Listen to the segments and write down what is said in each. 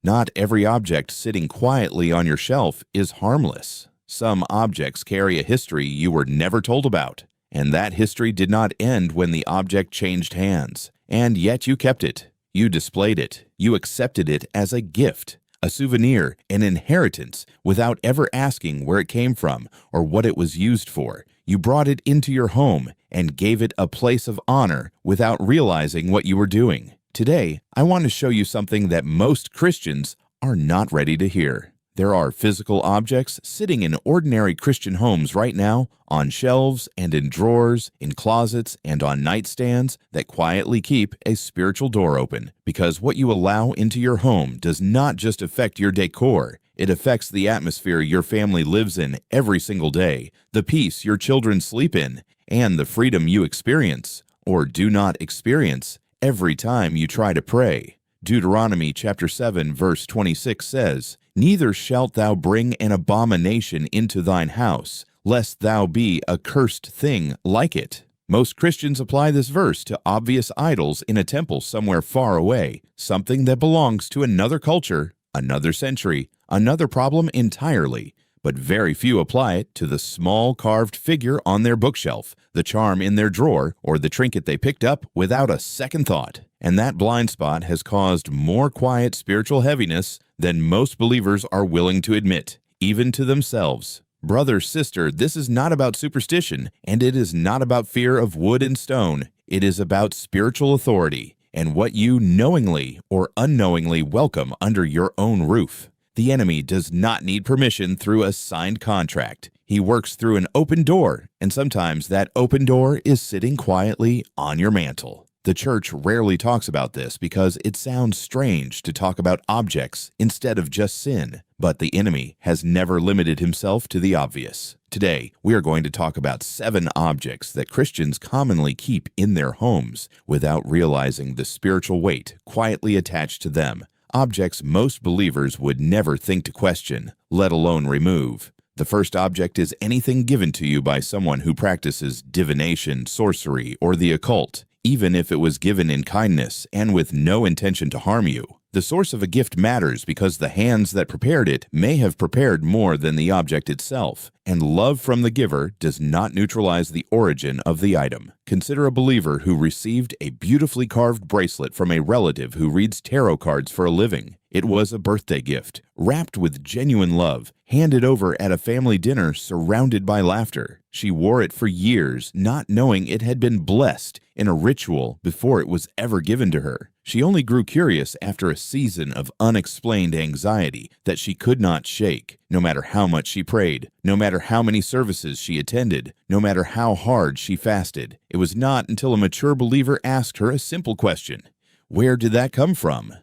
Not every object sitting quietly on your shelf is harmless. Some objects carry a history you were never told about, and that history did not end when the object changed hands. And yet you kept it. You displayed it. You accepted it as a gift, a souvenir, an inheritance, without ever asking where it came from or what it was used for. You brought it into your home and gave it a place of honor without realizing what you were doing. Today, I want to show you something that most Christians are not ready to hear. There are physical objects sitting in ordinary Christian homes right now, on shelves and in drawers, in closets and on nightstands that quietly keep a spiritual door open. Because what you allow into your home does not just affect your decor, it affects the atmosphere your family lives in every single day, the peace your children sleep in, and the freedom you experience, or do not experience, every time you try to pray. Deuteronomy chapter 7 verse 26 says, "Neither shalt thou bring an abomination into thine house, lest thou be a cursed thing like it." Most Christians apply this verse to obvious idols in a temple somewhere far away, something that belongs to another culture, another century, another problem entirely. But very few apply it to the small carved figure on their bookshelf, the charm in their drawer, or the trinket they picked up without a second thought. And that blind spot has caused more quiet spiritual heaviness than most believers are willing to admit, even to themselves. Brother, sister, this is not about superstition, and it is not about fear of wood and stone. It is about spiritual authority and what you knowingly or unknowingly welcome under your own roof. The enemy does not need permission through a signed contract. He works through an open door, and sometimes that open door is sitting quietly on your mantle. The church rarely talks about this because it sounds strange to talk about objects instead of just sin. But the enemy has never limited himself to the obvious. Today, we are going to talk about 7 objects that Christians commonly keep in their homes without realizing the spiritual weight quietly attached to them. Objects most believers would never think to question, let alone remove. The first object is anything given to you by someone who practices divination, sorcery, or the occult, even if it was given in kindness and with no intention to harm you. The source of a gift matters because the hands that prepared it may have prepared more than the object itself, and love from the giver does not neutralize the origin of the item. Consider a believer who received a beautifully carved bracelet from a relative who reads tarot cards for a living. It was a birthday gift, wrapped with genuine love, handed over at a family dinner surrounded by laughter. She wore it for years, not knowing it had been blessed in a ritual before it was ever given to her. She only grew curious after a season of unexplained anxiety that she could not shake, no matter how much she prayed, no matter how many services she attended, no matter how hard she fasted. It was not until a mature believer asked her a simple question, "Where did that come from?"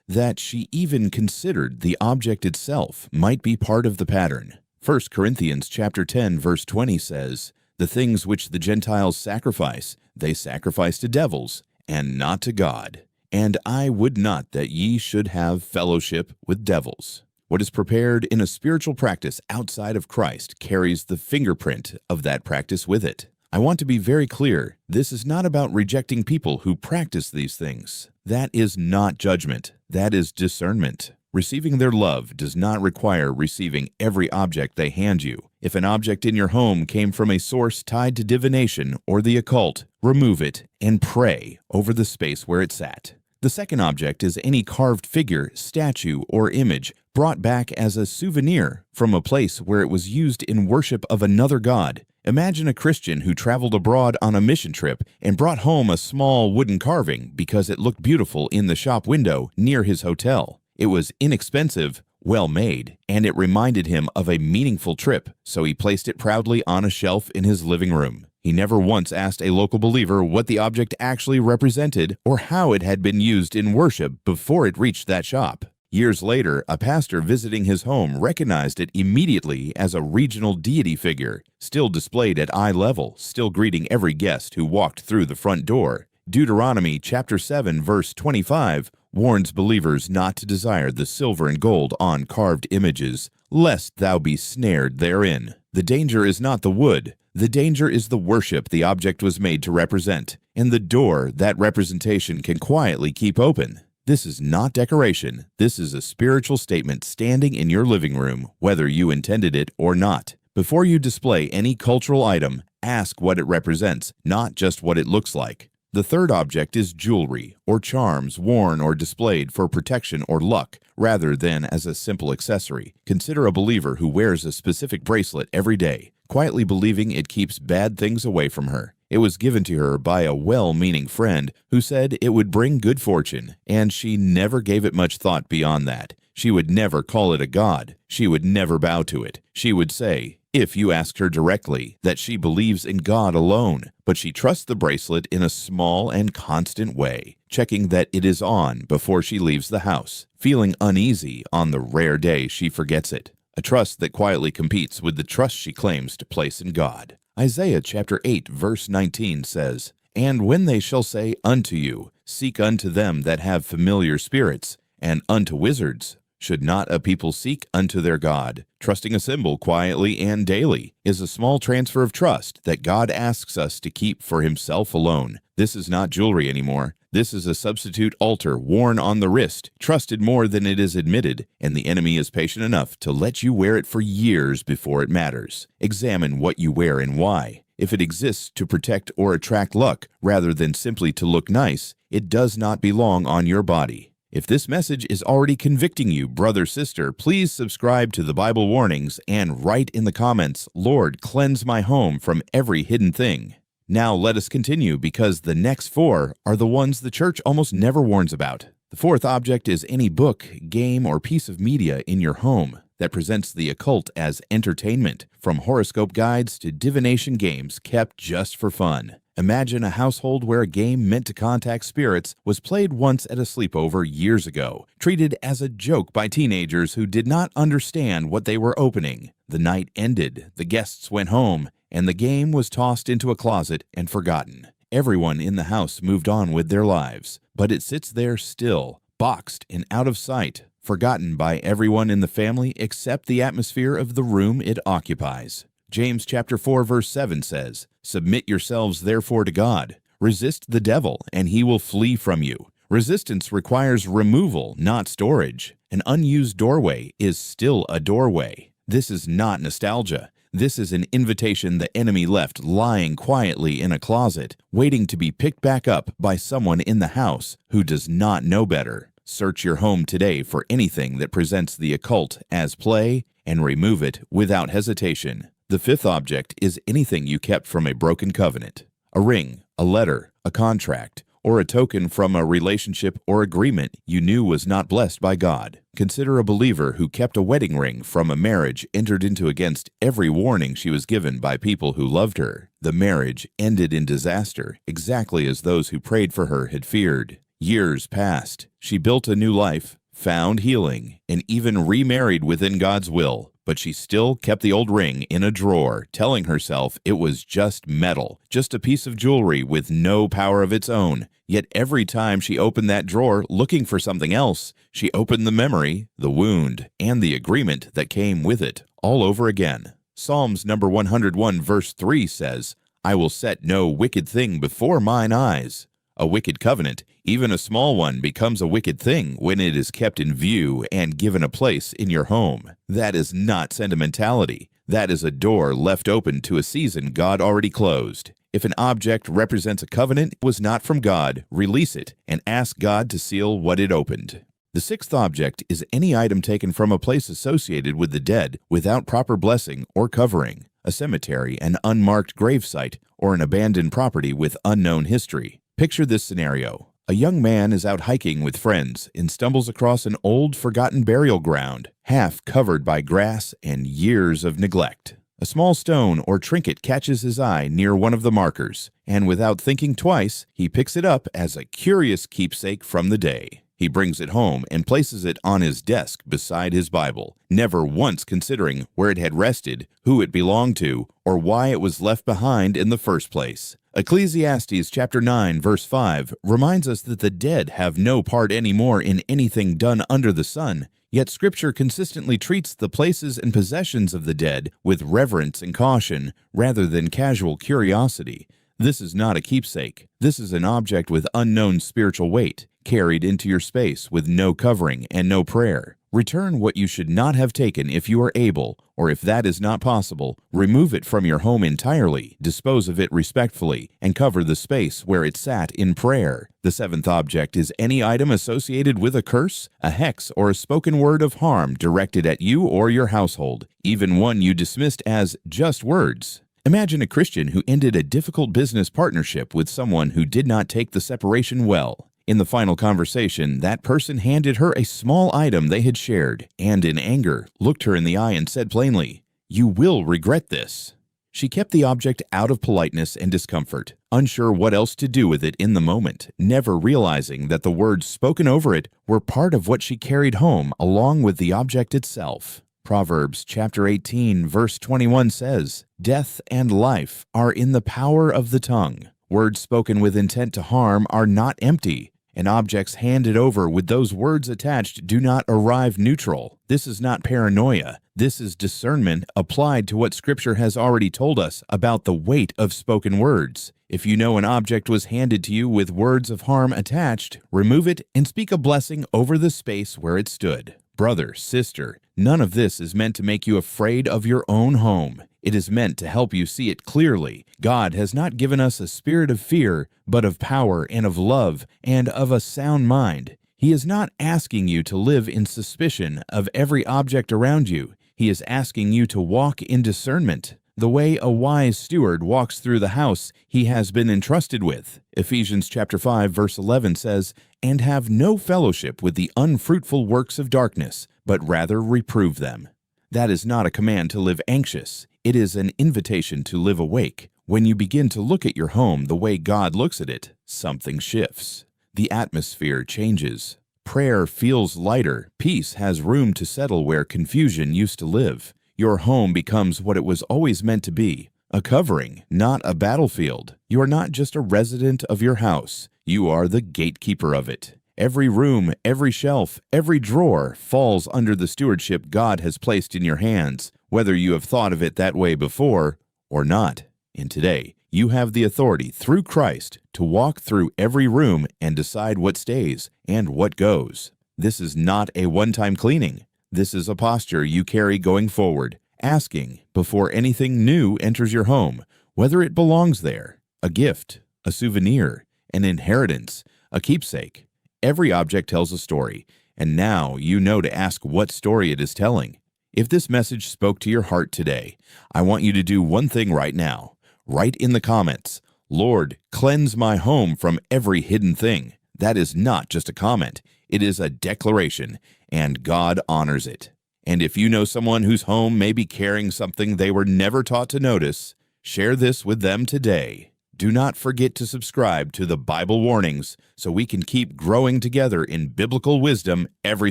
that she even considered the object itself might be part of the pattern. 1 Corinthians chapter 10 verse 20 says, "The things which the Gentiles sacrifice, they sacrifice to devils, and not to God. And I would not that ye should have fellowship with devils." What is prepared in a spiritual practice outside of Christ carries the fingerprint of that practice with it. I want to be very clear, this is not about rejecting people who practice these things. That is not judgment. That is discernment. Receiving their love does not require receiving every object they hand you. If an object in your home came from a source tied to divination or the occult, remove it and pray over the space where it sat. The second object is any carved figure, statue, or image brought back as a souvenir from a place where it was used in worship of another god. Imagine a Christian who traveled abroad on a mission trip and brought home a small wooden carving because it looked beautiful in the shop window near his hotel. It was inexpensive, well made, and it reminded him of a meaningful trip, so he placed it proudly on a shelf in his living room. He never once asked a local believer what the object actually represented or how it had been used in worship before it reached that shop. Years later, a pastor visiting his home recognized it immediately as a regional deity figure, still displayed at eye level, still greeting every guest who walked through the front door. Deuteronomy chapter 7 verse 25 warns believers not to desire the silver and gold on carved images, lest thou be snared therein. The danger is not the wood. The danger is the worship the object was made to represent, and the door that representation can quietly keep open. This is not decoration. This is a spiritual statement standing in your living room, whether you intended it or not. Before you display any cultural item, ask what it represents, not just what it looks like. The third object is jewelry or charms worn or displayed for protection or luck, rather than as a simple accessory. Consider a believer who wears a specific bracelet every day, quietly believing it keeps bad things away from her. It was given to her by a well-meaning friend who said it would bring good fortune, and she never gave it much thought beyond that. She would never call it a god. She would never bow to it. She would say, if you asked her directly, that she believes in God alone, but she trusts the bracelet in a small and constant way, checking that it is on before she leaves the house, feeling uneasy on the rare day she forgets it. A trust that quietly competes with the trust she claims to place in God. Isaiah chapter 8 verse 19 says, And when they shall say unto you, Seek unto them that have familiar spirits, and unto wizards, should not a people seek unto their God? Trusting a symbol quietly and daily is a small transfer of trust that God asks us to keep for himself alone. This is not jewelry anymore. This is a substitute altar worn on the wrist, trusted more than it is admitted, and the enemy is patient enough to let you wear it for years before it matters. Examine what you wear and why. If it exists to protect or attract luck rather than simply to look nice, it does not belong on your body. If this message is already convicting you, brother, sister, please subscribe to the Bible Warnings and write in the comments, Lord, cleanse my home from every hidden thing. Now let us continue, because the next four are the ones the church almost never warns about. The fourth object is any book, game, or piece of media in your home that presents the occult as entertainment, from horoscope guides to divination games kept just for fun. Imagine a household where a game meant to contact spirits was played once at a sleepover years ago, treated as a joke by teenagers who did not understand what they were opening. The night ended, the guests went home, and the game was tossed into a closet and forgotten. Everyone in the house moved on with their lives, but it sits there still, boxed and out of sight, forgotten by everyone in the family except the atmosphere of the room it occupies. James chapter 4 verse 7 says, Submit yourselves therefore to God. Resist the devil, and he will flee from you. Resistance requires removal, not storage. An unused doorway is still a doorway. This is not nostalgia. This is an invitation the enemy left lying quietly in a closet, waiting to be picked back up by someone in the house who does not know better. Search your home today for anything that presents the occult as play and remove it without hesitation. The fifth object is anything you kept from a broken covenant. A ring, a letter, a contract, or a token from a relationship or agreement you knew was not blessed by God. Consider a believer who kept a wedding ring from a marriage entered into against every warning she was given by people who loved her. The marriage ended in disaster, exactly as those who prayed for her had feared. Years passed. She built a new life, found healing, and even remarried within God's will. But she still kept the old ring in a drawer, telling herself it was just metal, just a piece of jewelry with no power of its own. Yet every time she opened that drawer looking for something else, she opened the memory, the wound, and the agreement that came with it all over again. Psalms number 101 verse 3 says, I will set no wicked thing before mine eyes. A wicked covenant, even a small one, becomes a wicked thing when it is kept in view and given a place in your home. That is not sentimentality. That is a door left open to a season God already closed. If an object represents a covenant that was not from God, release it and ask God to seal what it opened. The sixth object is any item taken from a place associated with the dead without proper blessing or covering. A cemetery, an unmarked gravesite, or an abandoned property with unknown history. Picture this scenario. A young man is out hiking with friends and stumbles across an old, forgotten burial ground, half covered by grass and years of neglect. A small stone or trinket catches his eye near one of the markers, and without thinking twice, he picks it up as a curious keepsake from the day. He brings it home and places it on his desk beside his Bible, never once considering where it had rested, who it belonged to, or why it was left behind in the first place. Ecclesiastes chapter 9 verse 5 reminds us that the dead have no part anymore in anything done under the sun, yet Scripture consistently treats the places and possessions of the dead with reverence and caution rather than casual curiosity. This is not a keepsake. This is an object with unknown spiritual weight. carried into your space with no covering and no prayer. Return what you should not have taken if you are able, or if that is not possible, remove it from your home entirely, dispose of it respectfully, and cover the space where it sat in prayer. The seventh object is any item associated with a curse, a hex, or a spoken word of harm directed at you or your household, even one you dismissed as just words. Imagine a Christian who ended a difficult business partnership with someone who did not take the separation well. In the final conversation, that person handed her a small item they had shared and, in anger, looked her in the eye and said plainly, "You will regret this." She kept the object out of politeness and discomfort, unsure what else to do with it in the moment, never realizing that the words spoken over it were part of what she carried home along with the object itself. Proverbs chapter 18, verse 21 says, "Death and life are in the power of the tongue. Words spoken with intent to harm are not empty, and objects handed over with those words attached do not arrive neutral. This is not paranoia. This is discernment applied to what Scripture has already told us about the weight of spoken words. If you know an object was handed to you with words of harm attached, remove it and speak a blessing over the space where it stood. Brother, sister, none of this is meant to make you afraid of your own home. It is meant to help you see it clearly. God has not given us a spirit of fear, but of power and of love and of a sound mind. He is not asking you to live in suspicion of every object around you. He is asking you to walk in discernment, the way a wise steward walks through the house he has been entrusted with. Ephesians chapter 5, verse 11 says, "And have no fellowship with the unfruitful works of darkness, but rather reprove them." That is not a command to live anxious. It is an invitation to live awake. When you begin to look at your home the way God looks at it, something shifts. The atmosphere changes. Prayer feels lighter. Peace has room to settle where confusion used to live. Your home becomes what it was always meant to be, a covering, not a battlefield. You are not just a resident of your house. You are the gatekeeper of it. Every room, every shelf, every drawer falls under the stewardship God has placed in your hands, whether you have thought of it that way before or not. And today, you have the authority through Christ to walk through every room and decide what stays and what goes. This is not a one-time cleaning. This is a posture you carry going forward, asking before anything new enters your home, whether it belongs there, a gift, a souvenir, an inheritance, a keepsake. Every object tells a story, and now you know to ask what story it is telling. If this message spoke to your heart today, I want you to do one thing right now. Write in the comments, "Lord, cleanse my home from every hidden thing." That is not just a comment. It is a declaration, and God honors it. And if you know someone whose home may be carrying something they were never taught to notice, share this with them today. Do not forget to subscribe to the Bible Warnings so we can keep growing together in biblical wisdom every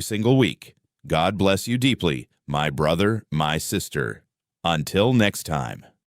single week. God bless you deeply, my brother, my sister. Until next time.